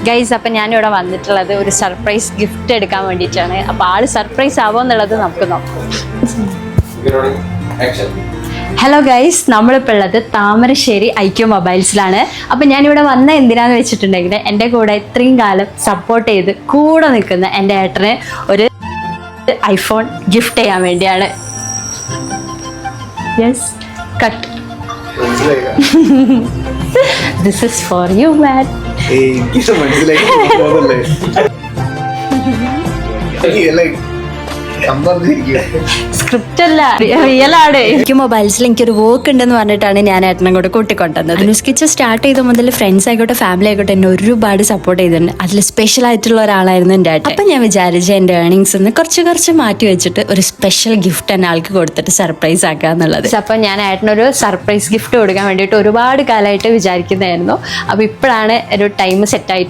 Guys, അപ്പം ഞാനിവിടെ വന്നിട്ടുള്ളത് ഒരു സർപ്രൈസ് ഗിഫ്റ്റ് എടുക്കാൻ വേണ്ടിയിട്ടാണ്. അപ്പോൾ ആള് സർപ്രൈസ് ആവുമോ എന്നുള്ളത് നമുക്ക് നോക്കാം. ഹലോ ഗൈസ്, നമ്മളിപ്പോൾ ഉള്ളത് താമരശ്ശേരി ഐക്യു മൊബൈൽസിലാണ്. അപ്പം ഞാനിവിടെ വന്ന എന്തിനാന്ന് വെച്ചിട്ടുണ്ടെങ്കിൽ എൻ്റെ കൂടെ ഇത്രയും കാലം സപ്പോർട്ട് ചെയ്ത് കൂടെ നിൽക്കുന്ന എൻ്റെ ഏട്ടന് ഒരു ഐഫോൺ ഗിഫ്റ്റ് ചെയ്യാൻ വേണ്ടിയാണ്. Yes, cut. This is for you man. Script അല്ല, റിയൽ ആണ്. എനിക്ക് മൊബൈൽസിൽ എനിക്കൊരു വർക്ക് ഉണ്ടെന്ന് പറഞ്ഞിട്ടാണ് ഞാൻ ഏട്ടനെ കൂടെ കൂട്ടിക്കൊണ്ടുവന്നത്. ന്യൂസ് കിച്ചൻ സ്റ്റാർട്ട് ചെയ്ത മുതൽ ഫ്രണ്ട്സ് ആയിക്കോട്ടെ ഫാമിലി ആയിക്കോട്ടെ എന്നെ ഒരുപാട് സപ്പോർട്ട് ചെയ്തിട്ടുണ്ട്. അതിൽ സ്പെഷ്യൽ ആയിട്ടുള്ള ഒരാളായിരുന്നു എൻ്റെ ഏട്ടൻ. അപ്പം ഞാൻ വിചാരിച്ച എൻ്റെ ഏർണിങ്സ് കുറച്ച് മാറ്റി വെച്ചിട്ട് ഒരു സ്പെഷ്യൽ ഗിഫ്റ്റ് തന്നെ ആൾക്ക് കൊടുത്തിട്ട് സർപ്രൈസ് ആക്കുക എന്നുള്ളത്. അപ്പം ഞാൻ ഏട്ടനൊരു സർപ്രൈസ് ഗിഫ്റ്റ് കൊടുക്കാൻ വേണ്ടിയിട്ട് ഒരുപാട് കാലമായിട്ട് വിചാരിക്കുന്നതായിരുന്നു. അപ്പോൾ ഇപ്പോഴാണ് ഒരു ടൈം സെറ്റ് ആയിട്ട്